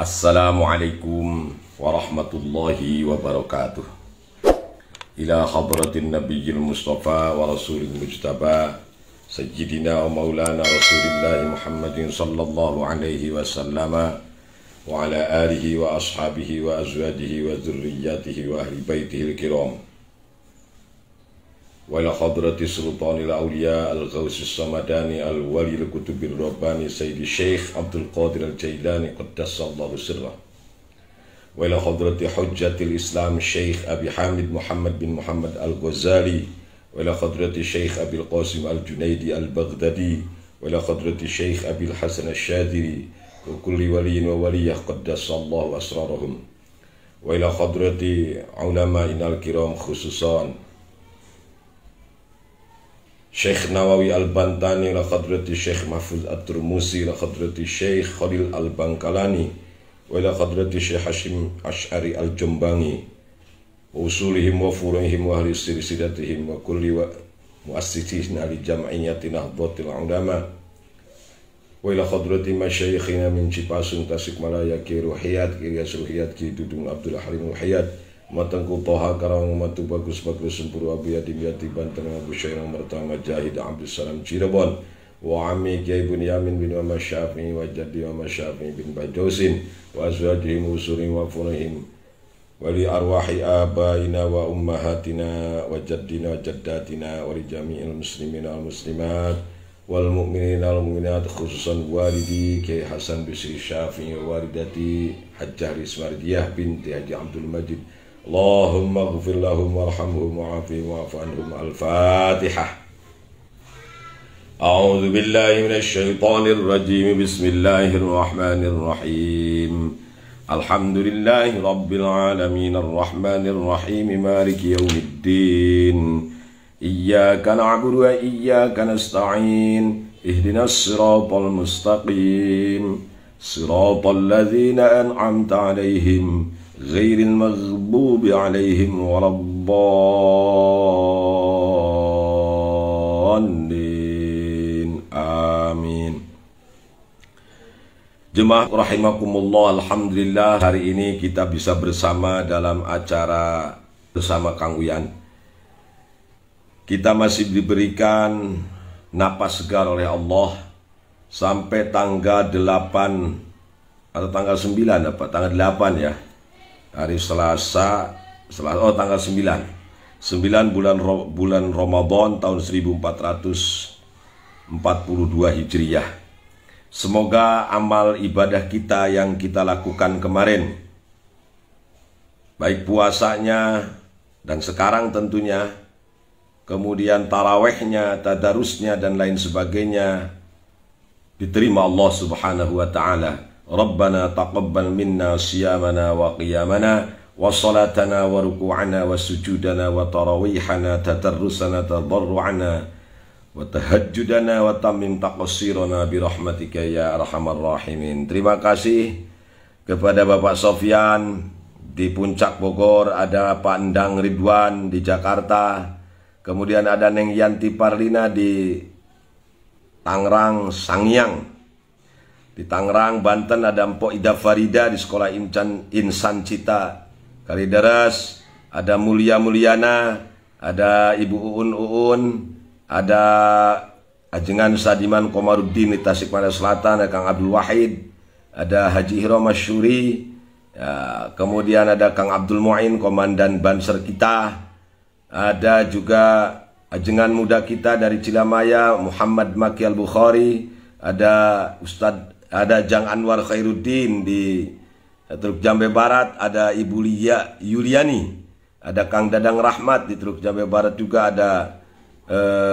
Assalamualaikum warahmatullahi wabarakatuh. Ila hadratin nabiyil mustafa wa rasulil mujtaba sayyidina wa maulana rasulillahi Muhammadin sallallahu alaihi wasallam wa ala alihi wa ashabihi wa azwajihi wa dzurriyyatihi wa ahli baitihi al-kiram wa ila hadrati sultanil awliya al-ghawsis samadani al-wali al-kutubir rabbani sayyidi Syekh Abdul Qadir al-Jailani qaddasallahu sirrah wa ila hadrati hujjatil Islam Syekh Abi Hamid Muhammad bin Muhammad al-Ghazali wa ila hadrati Syekh Abil Qasim al-Junaidi al-Baghdadi wa ila hadrati Syekh Abil Hasan al-Shadiri wa kulli waliyin wa waliyah qaddasallahu asrarahum wa ila hadrati ulama'inal kiram khususan Syekh Nawawi Al-Bantani, la khadrati Syekh Mahfuz At-Turmusi, la khadrati Syekh Khalil Al-Bangkalani, wa la khadrati Syekh Hashim Ash'ari Al-Jumbangi, wa usulihim wa furuhim wa ahli silsilatihim wa kulli wa muassisina li jam'iyyati Nahdlatul Ulama, wa ila khadrati masyayikhina min Cipasun Tasikmalaya Ki Ruhiyat, Ki Rias Ruhiyat, Ki Dudung Abdul Halim Ruhiyat, Matangku Toha Karawang Matu Bagus Sempuru Abu Yatim Yati Banten Abu Syairah Mertama Jahid Abdul Salam Cirebon wa Ami Kiai bin Yamin bin Muhammad Syafi'i wa Jaddi Muhammad Syafi'i bin Bajosin wa azwajihim usurim wa funihim wa li arwahi abaina wa ummahatina wa jaddina wa jaddatina wa li jami'il muslimina wal muslimat wal mu'minina wal mu'minat khususan walidi Kiai Hasan Bisri Syafi'i wa walidati Hajjah Rismardiyah binti Haji Abdul Majid Allahumma ghfir lahum warhamhum wa'afihim wa'fu anhum. Al-Fatihah. A'udzu billahi minasy syaithanir rajim. Bismillahirrahmanirrahim. Alhamdulillahi rabbil alamin arrahmanir rahim maliki yaumiddin. Iyyaka na'budu wa iyyaka nasta'in. Ihdinas siratal mustaqim. Siratal ladzina an'amta 'alaihim ghairil maghdubi 'alaihim waladdallin. Amin. Jemaah rahimakumullah, alhamdulillah hari ini kita bisa bersama dalam acara bersama Kang Uyan. Kita masih diberikan napas segar oleh Allah sampai tanggal 8 atau tanggal 9 apa? Tanggal 8 ya. Hari Selasa tanggal 9 bulan Ramadan tahun 1442 Hijriyah. Semoga amal ibadah kita yang kita lakukan kemarin, baik puasanya dan sekarang tentunya, kemudian tarawehnya, tadarusnya dan lain sebagainya, diterima Allah Subhanahu wa ta'ala. Rabbana taqabbal minna siyamana wa qiyamana wa salatana wa ruku'ana wa sujudana wa tarawihana tadarrusana tadarru'ana wa tahajjudana wa tamim taqsirana birahmatika ya arhamar rahimin. Terima kasih kepada Bapak Sofyan di Puncak Bogor, ada Pak Endang Ridwan di Jakarta, kemudian ada Neng Yanti Parlina di Tangerang Sangiang. Di Tangerang, Banten ada Mpok Ida Farida di Sekolah Insan Cita Kalideres, ada Mulia Mulyana, ada Ibu Uun, ada Ajengan Sadiman Komaruddin di Tasikmalaya Selatan, ada Kang Abdul Wahid, ada Haji Hiro Masyuri, ya, kemudian ada Kang Abdul Mu'in, Komandan Banser kita, ada juga ajengan muda kita dari Cilamaya, Muhammad Maki Al-Bukhari, ada ada Jang Anwar Khairuddin di Teluk Jambe Barat, ada Ibu Lia Yuliani, ada Kang Dadang Rahmat di Teluk Jambe Barat juga, ada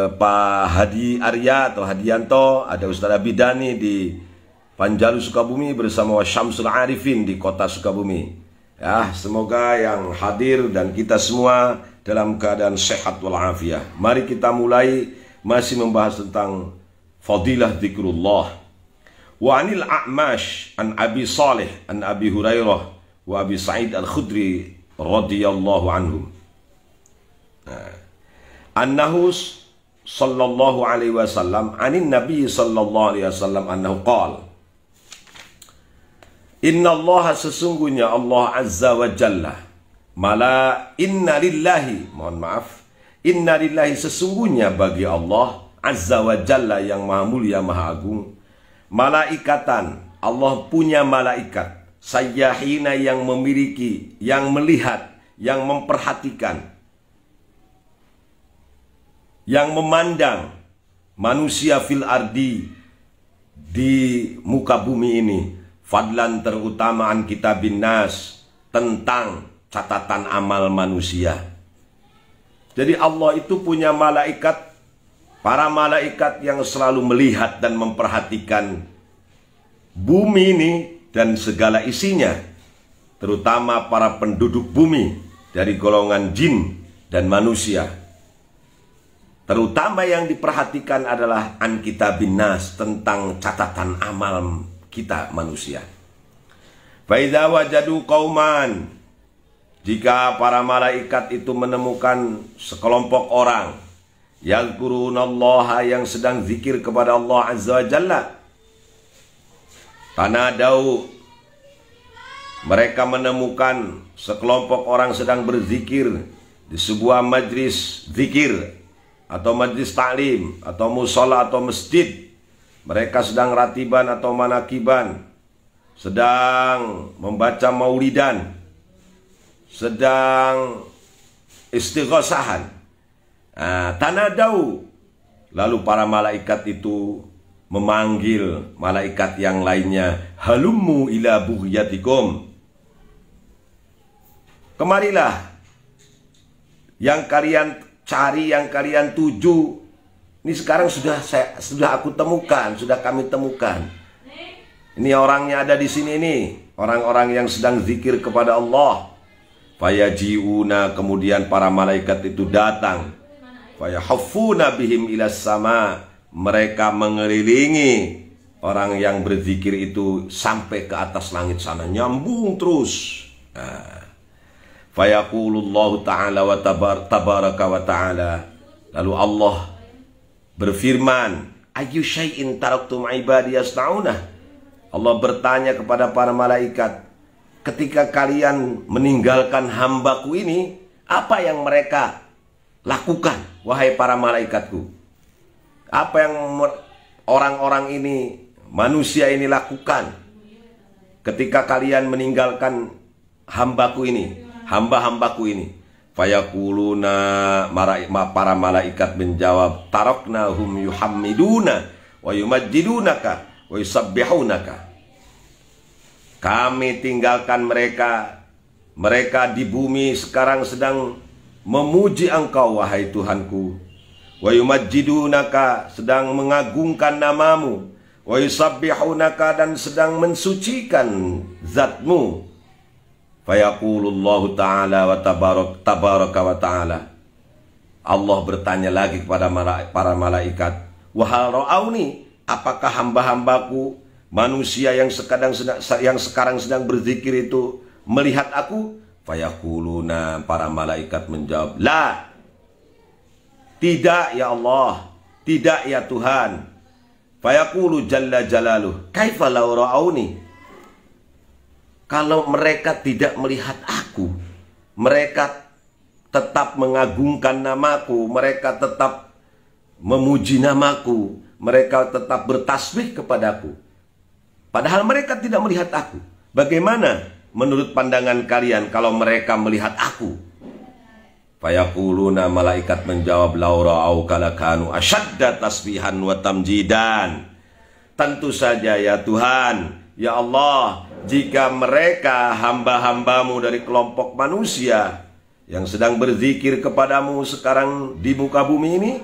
Pak Hadi Arya atau Hadianto, ada Ustadz Abidani di Panjalu Sukabumi bersama Syamsul Arifin di kota Sukabumi. Ya, semoga yang hadir dan kita semua dalam keadaan sehat walafiat. Mari kita mulai masih membahas tentang fadilah zikrullah. Wa anil A'mash an Abi Salih an Abi Hurairah wa Abi Sa'id Al-Khudri radhiyallahu anhum. Annahu sallallahu alaihi wasallam anin Nabi sallallahu alaihi wasallam annahu qala Innallaha sesungguhnya Allah Azza wa Jalla. Inna lillahi sesungguhnya bagi Allah Azza wa Jalla yang maha mulia maha agung. Malaikatan, Allah punya malaikat. Sayyahina yang memiliki, yang melihat, yang memperhatikan, yang memandang manusia fil ardi di muka bumi ini. Fadlan terutamaan kitabin nas, tentang catatan amal manusia. Jadi Allah itu punya malaikat, para malaikat yang selalu melihat dan memperhatikan bumi ini dan segala isinya, terutama para penduduk bumi dari golongan jin dan manusia. Terutama yang diperhatikan adalah an kitabin nas, tentang catatan amal kita manusia. Fa idza wajadu qauman, jika para malaikat itu menemukan sekelompok orang yazkurunallaha yang sedang zikir kepada Allah Azza wa Jalla, tanadau, mereka menemukan sekelompok orang sedang berzikir di sebuah majlis zikir atau majlis ta'lim atau musola atau masjid. Mereka sedang ratiban atau manakiban, sedang membaca maulidan, sedang istighosahan. Tanadau, lalu para malaikat itu memanggil malaikat yang lainnya, halummu ila bughyatikum, kemarilah, yang kalian cari, yang kalian tuju, ini sekarang sudah aku temukan, sudah kami temukan. Ini orangnya ada di sini nih, orang-orang yang sedang zikir kepada Allah. Fayaji'una, kemudian para malaikat itu datang. Fayahaffuna bihim ilas sama, mereka mengelilingi orang yang berzikir itu sampai ke atas langit sana, nyambung terus. Fayaqulullahu ta'ala wa tabaraka wa ta'ala, lalu Allah berfirman, ayyu syai'in taraktum ibadi yasna'una. Allah bertanya kepada para malaikat, ketika kalian meninggalkan hambaku ini, apa yang mereka lakukan, wahai para malaikatku? Apa yang orang-orang ini, manusia ini lakukan ketika kalian meninggalkan hambaku ini, hamba-hambaku ini? Fayaquluna, para malaikat menjawab, taraknahum yuhammiduna wa yumajjidunaka wa yusabbihunaka. Kami tinggalkan mereka, mereka di bumi sekarang sedang memuji engkau wahai Tuhanku. Wa yumajjidunaka, sedang mengagungkan namamu. Wa yusabbihunaka, dan sedang mensucikan zatmu. Fayaqulullahu ta'ala wa tabaraka wa ta'ala, Allah bertanya lagi kepada para malaikat, wahal ra'auni, apakah hamba-hambaku manusia yang sekarang sedang berzikir itu melihat aku? Fayaquluna, para malaikat menjawab, la, tidak ya Allah, tidak ya Tuhan. Fayaqulu jalla jalaluh, kaifa law ra'auni, kalau mereka tidak melihat aku, mereka tetap mengagungkan namaku, mereka tetap memuji namaku, mereka tetap bertasbih kepadaku, padahal mereka tidak melihat aku. Bagaimana menurut pandangan kalian kalau mereka melihat aku? Fayaquluna, malaikat menjawab, laura au kalakanu asyadda tasbihan wa tamjidan. Tentu saja ya Tuhan, ya Allah, jika mereka hamba-hambamu dari kelompok manusia yang sedang berzikir kepadamu sekarang di muka bumi ini,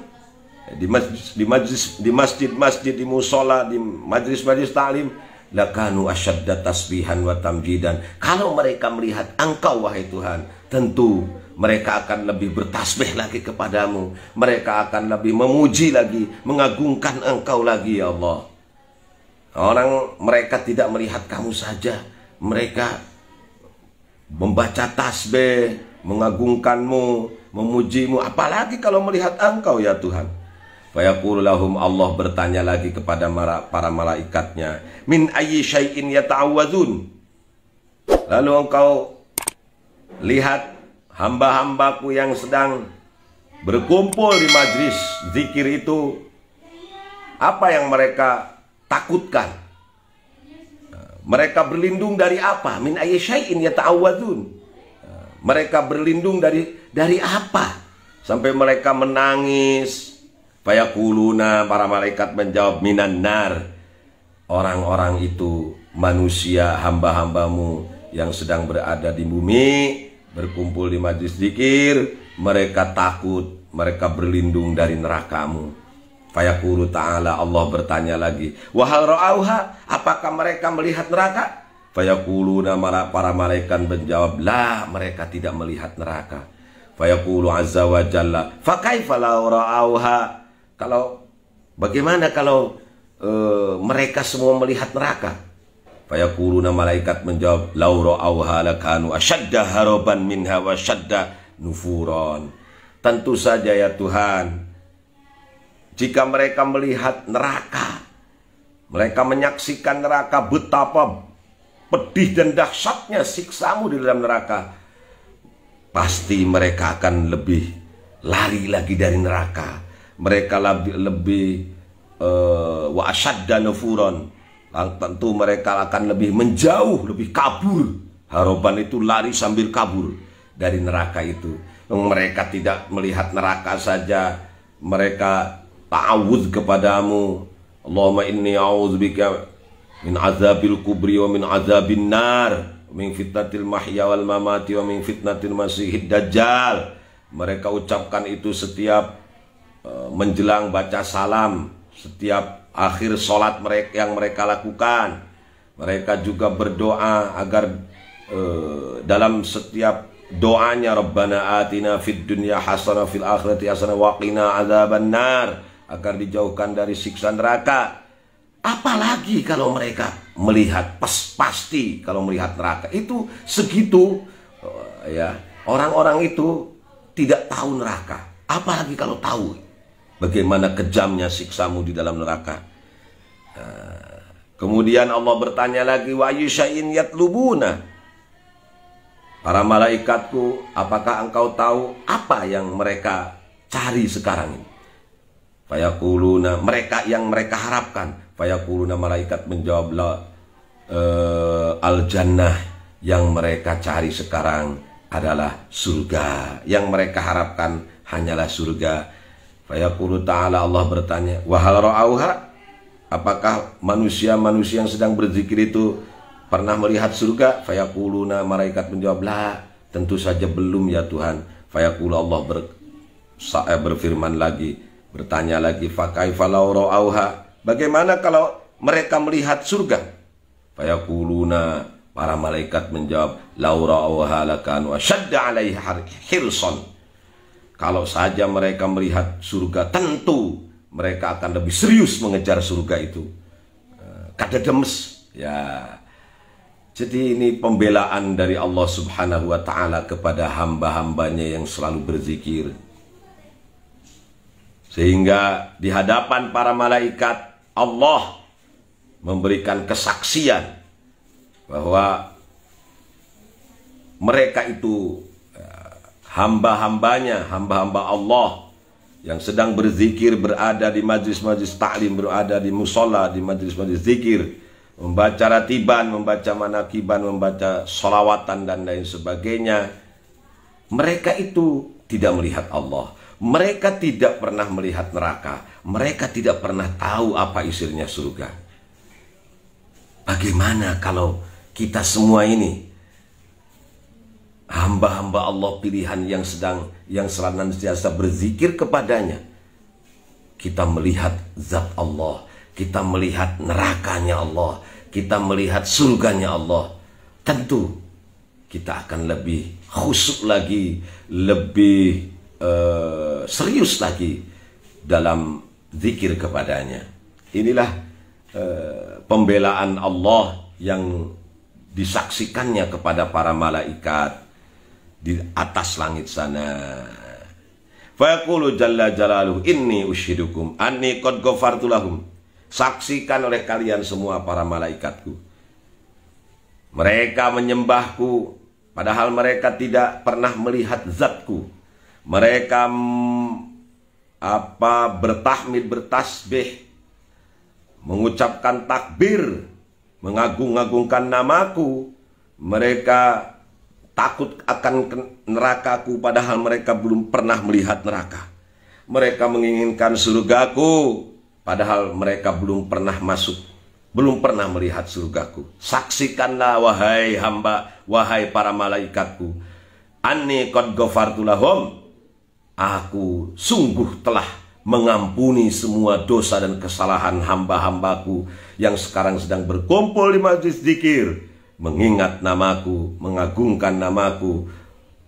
di masjid-masjid, di musola, di majlis-majlis ta'lim, lakanu asyadda tasbihan wa tamjidan. Kalau mereka melihat engkau wahai Tuhan, tentu mereka akan lebih bertasbih lagi kepadamu, mereka akan lebih memuji lagi, mengagungkan engkau lagi ya Allah. Mereka tidak melihat kamu saja, mereka membaca tasbih, mengagungkanmu, memujimu, apalagi kalau melihat engkau ya Tuhan. Fayaqulu lahum, Allah bertanya lagi kepada para malaikatnya, min ayyi syai'in yata'awwadzun, Lalu engkau lihat hamba-hambaku yang sedang berkumpul di majlis zikir itu, apa yang mereka takutkan? Mereka berlindung dari apa? Min ayyi syai'in yata'awwadzun. Mereka berlindung dari apa? Sampai mereka menangis. Fayaquluna, para malaikat menjawab, minan nar. Orang-orang itu manusia, hamba-hambamu yang sedang berada di bumi, berkumpul di majlis zikir, mereka takut, mereka berlindung dari nerakamu. Fayaqulu ta'ala, Allah bertanya lagi, wahal ra'auha, apakah mereka melihat neraka? Fayaquluna, para malaikat menjawab, la, mereka tidak melihat neraka. Fayaqulu azza wa jalla, fakaifa law ra'auha, bagaimana kalau mereka semua melihat neraka? Fayaquluna, malaikat menjawab, law ra'auha lakanu ashadda haraban minha wa shadda nufuron. Tentu saja ya Tuhan, jika mereka melihat neraka, mereka menyaksikan neraka, betapa pedih dan dahsyatnya siksamu di dalam neraka, pasti mereka akan lebih lari lagi dari neraka. Mereka lebih wa asyadda nufuron, tentu mereka akan lebih menjauh, lebih kabur. Harapan itu lari sambil kabur dari neraka itu. Mereka tidak melihat neraka saja, mereka ta'awudz kepadamu, Allahumma inni a'udzubika min azabil kubri wa min azabin nar, min fitnatil mahya wal mamati wa min fitnatil masihid dajjal. Mereka ucapkan itu setiap menjelang baca salam, setiap akhir sholat yang mereka lakukan. Mereka juga berdoa agar dalam setiap doanya, Rabbana atina fid dunya hasanah fil akhirati hasanah wa qina adzaban nar, agar dijauhkan dari siksa neraka. Apalagi kalau mereka melihat, pasti kalau melihat neraka itu segitu, ya, orang-orang itu tidak tahu neraka. Apalagi kalau tahu bagaimana kejamnya siksamu di dalam neraka. Kemudian Allah bertanya lagi, wa ayyu syai'in yatlubuna, para malaikatku, apakah engkau tahu apa yang mereka cari sekarang ini? Fayaquluna, mereka yang mereka harapkan. Fayaquluna, malaikat menjawab, al-jannah, yang mereka cari sekarang adalah surga. Yang mereka harapkan hanyalah surga. Fayaqulu ta'ala, Allah bertanya, wahal ra'auha, apakah manusia-manusia yang sedang berzikir itu pernah melihat surga? Fayaquluna, malaikat menjawab, la, tentu saja belum ya Tuhan. Fayaqulu, Allah berfirman lagi, bertanya lagi, fakaifa law ra'auha, bagaimana kalau mereka melihat surga? Fayaquluna, para malaikat menjawab, law ra'auha lakanu ashadda 'alaiha hirsan, kalau saja mereka melihat surga, tentu mereka akan lebih serius mengejar surga itu. Kada demes, ya. Jadi ini pembelaan dari Allah Subhanahu wa ta'ala kepada hamba-hambanya yang selalu berzikir. Sehingga di hadapan para malaikat, Allah memberikan kesaksian bahwa mereka itu hamba-hambanya, hamba-hamba Allah yang sedang berzikir, berada di majlis-majlis ta'lim, berada di musola, di majlis-majlis zikir, membaca ratiban, membaca manakiban, membaca sholawatan dan lain sebagainya. Mereka itu tidak melihat Allah, mereka tidak pernah melihat neraka, mereka tidak pernah tahu apa isinya surga. Bagaimana kalau kita semua ini hamba-hamba Allah pilihan yang senantiasa berzikir kepadanya, kita melihat zat Allah, kita melihat nerakanya Allah, kita melihat surganya Allah, tentu kita akan lebih khusyuk lagi, lebih serius lagi dalam zikir kepadanya. Inilah pembelaan Allah yang disaksikannya kepada para malaikat di atas langit sana. Fa yaqulu jalla jalaluhu inni ushidukum anni qad ghafartu lahum. Saksikan oleh kalian semua para malaikatku, Mereka menyembahku padahal mereka tidak pernah melihat zatku. Mereka bertahmid, bertasbih, mengucapkan takbir, mengagung-agungkan namaku. Mereka takut akan nerakaku padahal mereka belum pernah melihat neraka. Mereka menginginkan surgaku padahal mereka belum pernah masuk, belum pernah melihat surgaku. Saksikanlah wahai hamba, wahai para malaikatku, anni qad ghafartu lahum, aku sungguh telah mengampuni semua dosa dan kesalahan hamba-hambaku yang sekarang sedang berkumpul di majlis zikir, mengingat namaku, mengagungkan namaku,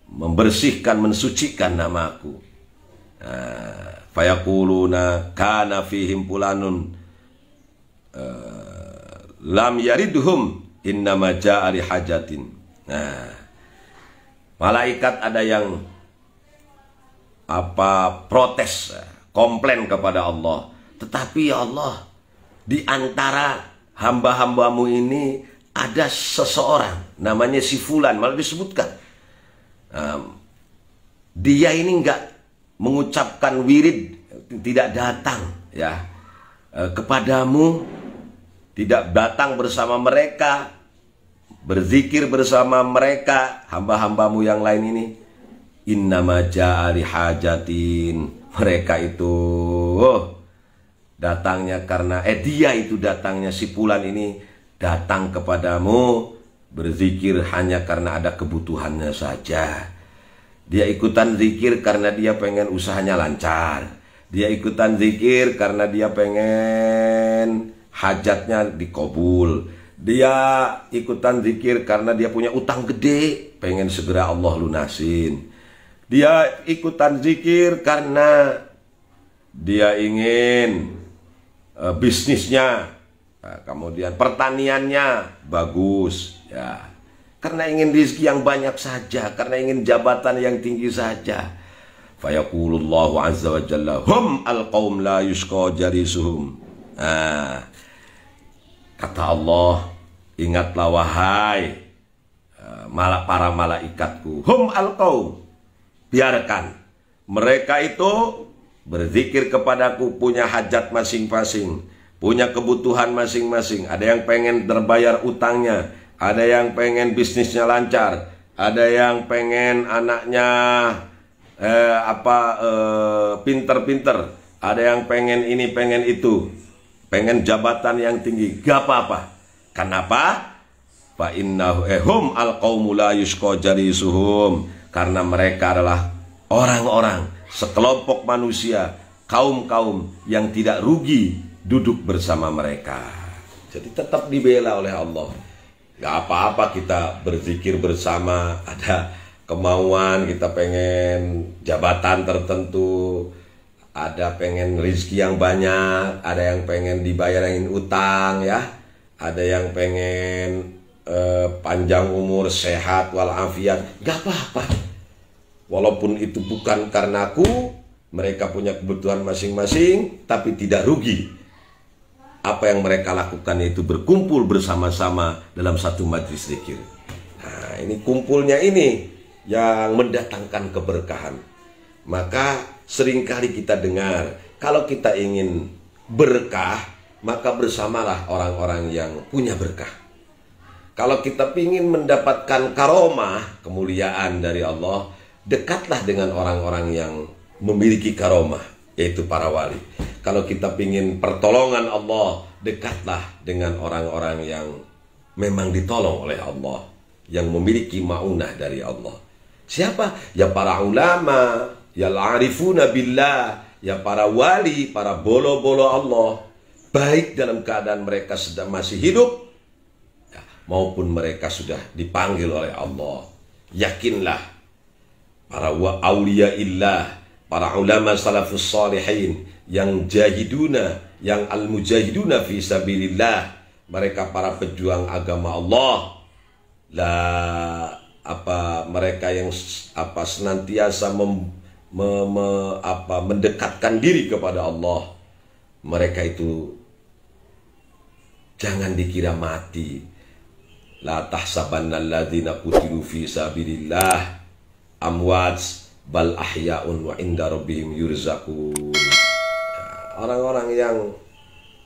membersihkan, mensucikan namaku. Fayaquluna kana fihim fulanun lam yaridhum innama ja'a li hajatin. Malaikat ada yang protes, komplain kepada Allah. Tetapi ya Allah, di antara hamba-hambamu ini ada seseorang namanya si fulan, malah disebutkan. Dia ini enggak mengucapkan wirid, tidak datang ya kepadamu, tidak datang bersama mereka, berzikir bersama mereka, hamba-hambamu yang lain ini. Innama ja'a li hajatin. Mereka itu datangnya karena dia itu datangnya, si fulan ini datang kepadamu berzikir hanya karena ada kebutuhannya saja. Dia ikutan zikir karena dia pengen usahanya lancar. Dia ikutan zikir karena dia pengen hajatnya dikabul. Dia ikutan zikir karena dia punya utang gede, pengen segera Allah lunasin. Dia ikutan zikir karena dia ingin bisnisnya, kemudian pertaniannya bagus, ya. Karena ingin rezeki yang banyak saja, karena ingin jabatan yang tinggi saja. Fayaqulullahu azza wa jalla, hum alqaum la yusqa jalisuhum. Kata Allah, ingatlah wahai para malaikatku, hum alqaum, biarkan mereka itu berzikir kepadaku, punya hajat masing-masing, punya kebutuhan masing-masing. Ada yang pengen terbayar utangnya, ada yang pengen bisnisnya lancar, ada yang pengen anaknya pinter-pinter, ada yang pengen ini, pengen itu, pengen jabatan yang tinggi. Gak apa-apa. Kenapa? Fa innahum alqaumu la yusqa jalisuhum. Karena mereka adalah orang-orang, sekelompok manusia, kaum-kaum yang tidak rugi duduk bersama mereka. Jadi tetap dibela oleh Allah. Gak apa-apa kita berzikir bersama, ada kemauan kita pengen jabatan tertentu, ada pengen rezeki yang banyak, ada yang pengen dibayarin utang ya, ada yang pengen panjang umur, sehat walafiat. Gak apa-apa. Walaupun itu bukan karena aku, mereka punya kebutuhan masing-masing, tapi tidak rugi. Apa yang mereka lakukan itu berkumpul bersama-sama dalam satu majlis zikir. Nah, ini kumpulnya ini yang mendatangkan keberkahan. Maka seringkali kita dengar, kalau kita ingin berkah, maka bersamalah orang-orang yang punya berkah. Kalau kita ingin mendapatkan karomah, kemuliaan dari Allah, dekatlah dengan orang-orang yang memiliki karomah, yaitu para wali. Kalau kita ingin pertolongan Allah, dekatlah dengan orang-orang yang memang ditolong oleh Allah, yang memiliki maunah dari Allah. Siapa? Ya para ulama, ya al-arifuna billah, ya para wali, para bolo-bolo Allah, baik dalam keadaan mereka sedang masih hidup ya, maupun mereka sudah dipanggil oleh Allah. Yakinlah para auliya illah, para ulama salafus salihin yang jahiduna, yang al-mujahiduna fi sabilillah, mereka para pejuang agama Allah, mereka yang senantiasa mendekatkan diri kepada Allah. Mereka itu jangan dikira mati, La tahsabanna alladzina qutilu fi sabilillah amwat bal ahya'un wa inda rabbihim yurzaqun. Orang-orang yang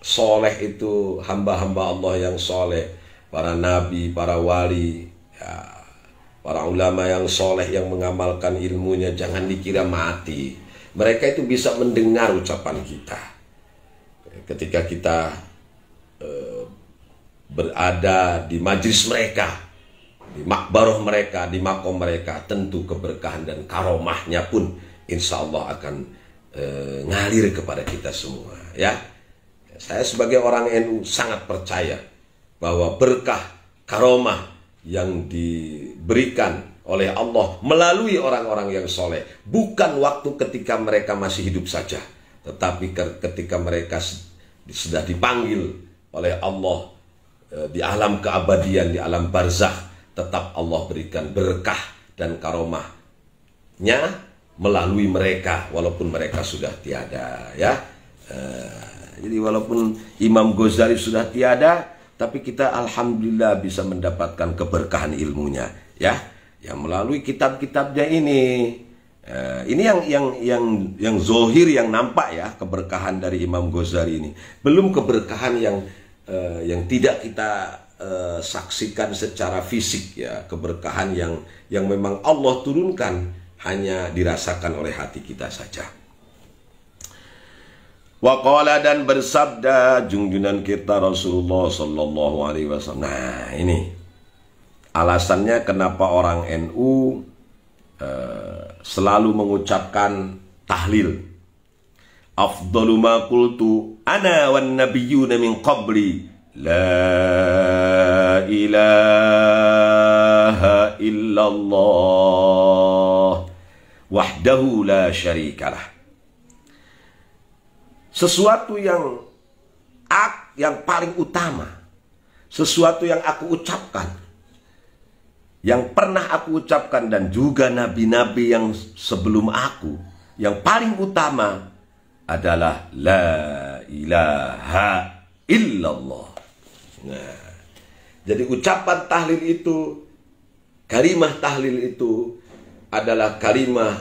soleh itu hamba-hamba Allah yang soleh, para nabi, para wali, ya, para ulama yang soleh yang mengamalkan ilmunya, jangan dikira mati. Mereka itu bisa mendengar ucapan kita ketika kita berada di majlis mereka, di makbaroh mereka, di makom mereka. Tentu keberkahan dan karomahnya pun insya Allah akan ngalir kepada kita semua, ya. Saya sebagai orang NU sangat percaya bahwa berkah karomah yang diberikan oleh Allah melalui orang-orang yang soleh bukan waktu ketika mereka masih hidup saja, tetapi ketika mereka sudah dipanggil oleh Allah di alam keabadian, di alam barzakh, tetap Allah berikan berkah dan karomahnya melalui mereka walaupun mereka sudah tiada, ya. Jadi walaupun Imam Ghazali sudah tiada, tapi kita alhamdulillah bisa mendapatkan keberkahan ilmunya, ya. Yang melalui kitab-kitabnya ini. Ini yang zohir, yang nampak, ya, keberkahan dari Imam Ghazali ini. Belum keberkahan yang tidak kita saksikan secara fisik, ya, keberkahan yang memang Allah turunkan hanya dirasakan oleh hati kita saja. Waqala, dan bersabda junjungan kita Rasulullah sallallahu alaihi wasallam. Nah, ini alasannya kenapa orang NU selalu mengucapkan tahlil. Afdalu ma qultu ana wan nabiyyuna min qabli la ilaha illallah wahdahu la syarikalah. Sesuatu yang paling utama, sesuatu yang aku ucapkan, yang pernah aku ucapkan, dan juga nabi-nabi yang sebelum aku, yang paling utama adalah la ilaha illallah. Nah, jadi ucapan tahlil itu, kalimah tahlil itu adalah kalimah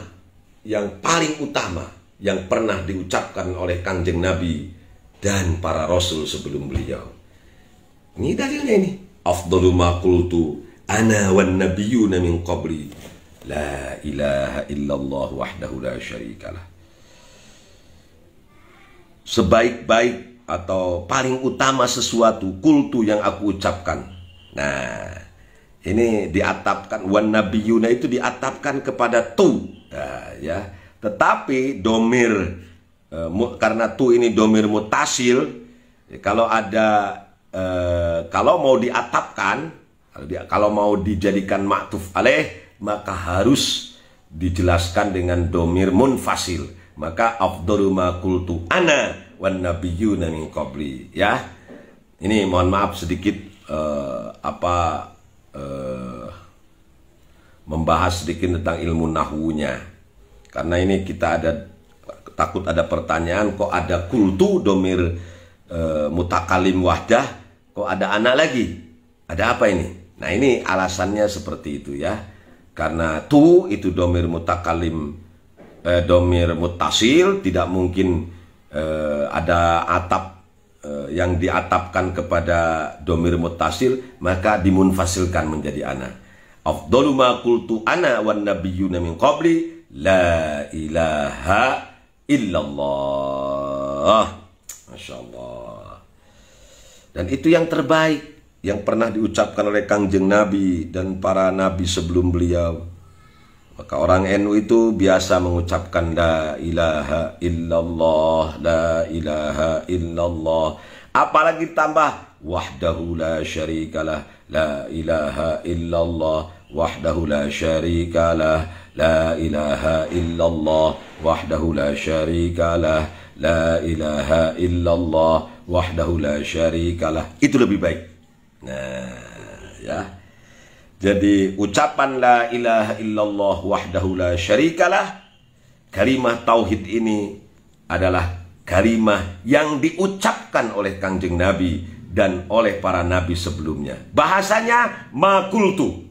yang paling utama yang pernah diucapkan oleh Kangjeng Nabi dan para Rasul sebelum beliau. Ini dalilnya ini. Afdalu ma qultu ana wan nabiyyuna min qabli la ilaha illallah wahdahu la syarikalah. Sebaik-baik atau paling utama sesuatu, kultu, yang aku ucapkan. Nah, ini diatapkan, wan nabiyyuna itu diatapkan kepada tu. Nah, ya. Tetapi domir, karena tu ini domir mutasil, kalau ada, kalau mau diatapkan, kalau mau dijadikan ma'tuf alaih, maka harus dijelaskan dengan domir munfasil. Maka afdalu ma qultu ana wan nabiyyuna min qabli, ya. Ini mohon maaf sedikit membahas sedikit tentang ilmu nahwunya. Karena ini kita takut ada pertanyaan, kok ada kultu domir mutakalim wahdah, kok ada anak lagi? Ada apa ini? Nah, ini alasannya seperti itu, ya. Karena tu itu domir mutakalim, domir mutasil, tidak mungkin ada atap yang diatapkan kepada domir mutasil, maka dimunfasilkan menjadi anak. Afdalu ma qultu ana wan nabiyyuna min qabli la ilaha illallah. Masya Allah. Dan itu yang terbaik yang pernah diucapkan oleh Kangjeng Nabi dan para nabi sebelum beliau. Maka orang NU itu biasa mengucapkan la ilaha illallah, la ilaha illallah. Apalagi tambah wahdahu la syarikalah, la ilaha illallah, wahdahu la syarikalah, la ilaha illallah, wahdahu la syarikalah, la ilaha illallah, wahdahu la syarikalah. Itu lebih baik. Nah, ya. Jadi ucapan la ilaha illallah wahdahu la syarikalah, kalimah tauhid ini adalah kalimah yang diucapkan oleh Kangjeng Nabi dan oleh para nabi sebelumnya. Bahasanya makultu.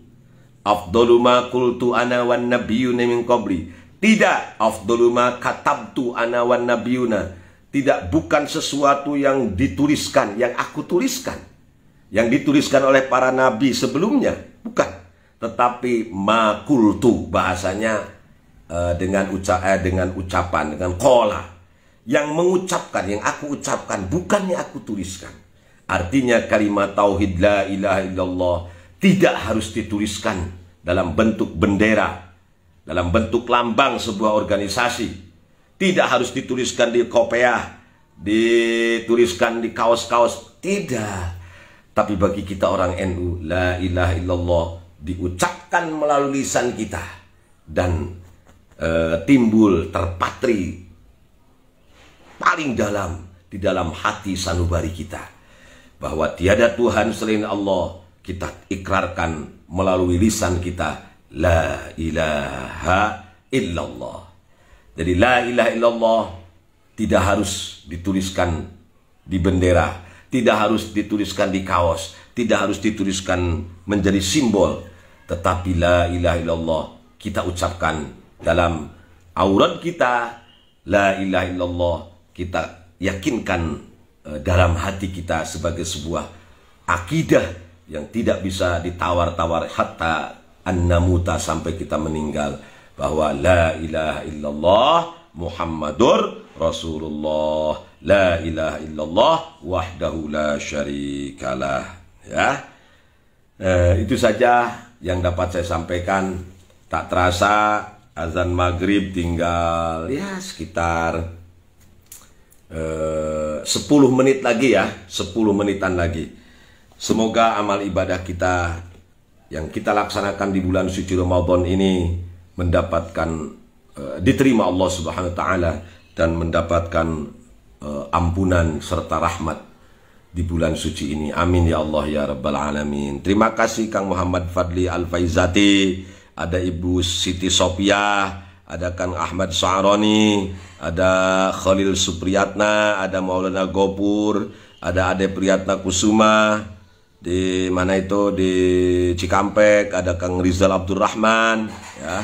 Afdalu ma qultu ana wan nabiyuna min qabli. Tidak afdalu ma katabtu ana wan nabiyuna. Tidak, bukan sesuatu yang dituliskan, yang aku tuliskan, yang dituliskan oleh para nabi sebelumnya, bukan. Tetapi ma qultu, bahasanya dengan ucapan, dengan qala, yang mengucapkan, yang aku ucapkan, bukan yang aku tuliskan. Artinya kalimat tauhid la ilaha illallah tidak harus dituliskan dalam bentuk bendera, dalam bentuk lambang sebuah organisasi. Tidak harus dituliskan di kopiah, dituliskan di kaos-kaos. Tidak. Tapi bagi kita orang NU, la ilaha illallah diucapkan melalui lisan kita. Dan timbul, terpatri paling dalam di dalam hati sanubari kita, bahwa tiada Tuhan selain Allah. Kita ikrarkan melalui lisan kita, la ilaha illallah. Jadi la ilaha illallah tidak harus dituliskan di bendera, tidak harus dituliskan di kaos, tidak harus dituliskan menjadi simbol. Tetapi la ilaha illallah kita ucapkan dalam aurat kita, la ilaha illallah kita yakinkan dalam hati kita sebagai sebuah akidah yang tidak bisa ditawar-tawar hatta an-namuta, sampai kita meninggal, bahwa la ilaha illallah Muhammadur Rasulullah, la ilaha illallah wahdahu la syarikalah. Ya, itu saja yang dapat saya sampaikan. Tak terasa azan maghrib tinggal ya sekitar 10 menit lagi ya, 10 menitan lagi. Semoga amal ibadah kita yang kita laksanakan di bulan suci Ramadan ini mendapatkan diterima Allah Subhanahu wa taala dan mendapatkan ampunan serta rahmat di bulan suci ini. Amin ya Allah ya rabbal alamin. Terima kasih Kang Muhammad Fadli Al-Faizati, ada Ibu Siti Sophia, ada Kang Ahmad Sa'roni, ada Khalil Supriyatna, ada Maulana Gopur, ada Ade Priyatna Kusuma, di mana itu di Cikampek, ada Kang Rizal Abdurrahman, ya,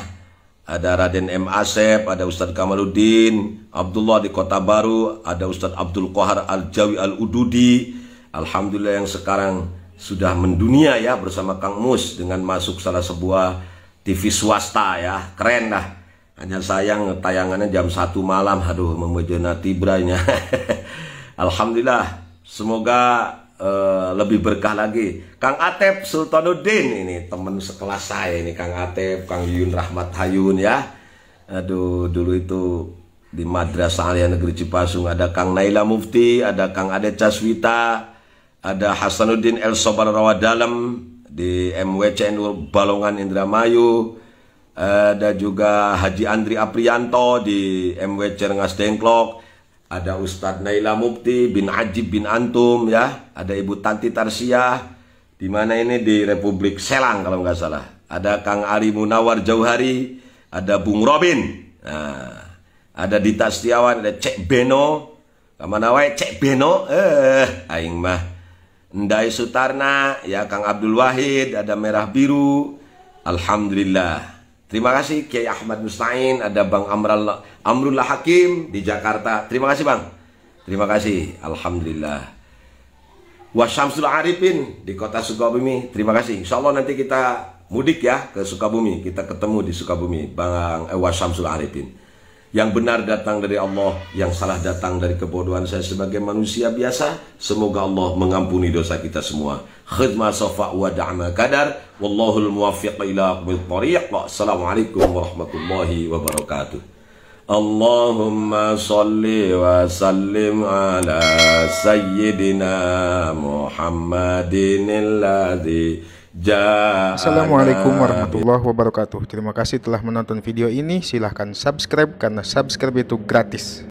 ada Raden M. Asep, ada Ustadz Kamaluddin Abdullah di Kota Baru, ada Ustadz Abdul Qahar Al-Jawi Al-Ududi. Alhamdulillah yang sekarang sudah mendunia ya, bersama Kang Mus dengan masuk salah sebuah TV swasta ya, keren dah. Hanya sayang tayangannya jam 1 malam, aduh memujana tibranya. Alhamdulillah, semoga lebih berkah lagi. Kang Atep Sultanuddin, ini teman sekelas saya ini, Kang Atep, Kang Yun Rahmat Hayun ya. Aduh, dulu itu di Madrasah Aliyah Negeri Cipasung ada Kang Naila Mufti, ada Kang Ade Caswita, ada Hasanuddin El Sobar Rawadalem di MWCNU Balongan Indramayu, ada juga Haji Andri Aprianto di MWC Rengas Dengklok, ada Ustadz Naila Mufti bin Ajib bin Antum ya, ada Ibu Tanti Tarsiah di mana ini di Republik Selang kalau nggak salah, ada Kang Ari Munawar Jauhari, ada Bung Robin, nah, ada Dita Setiawan, ada Cek Beno, kemana wae Cek Beno, aing mah Ndai Sutarna ya, Kang Abdul Wahid, ada Merah Biru. Alhamdulillah. Terima kasih Kiai Ahmad Mustain, ada Bang Amrullah Hakim di Jakarta. Terima kasih Bang. Terima kasih. Alhamdulillah. Wasyamsul Arifin di Kota Sukabumi. Terima kasih. Insya Allah nanti kita mudik ya ke Sukabumi. Kita ketemu di Sukabumi, Bang Wasyamsul Arifin. Yang benar datang dari Allah, yang salah datang dari kebodohan saya sebagai manusia biasa. Semoga Allah mengampuni dosa kita semua. Khidmah safa wa da'ma kadar. Wallahul muwaffiq ila aqwamit thariq. Assalamualaikum warahmatullahi wabarakatuh. Allahumma salli wa sallim ala sayyidina Muhammadin alladzi. Assalamualaikum warahmatullahi wabarakatuh. Terima kasih telah menonton video ini. Silahkan subscribe karena subscribe itu gratis.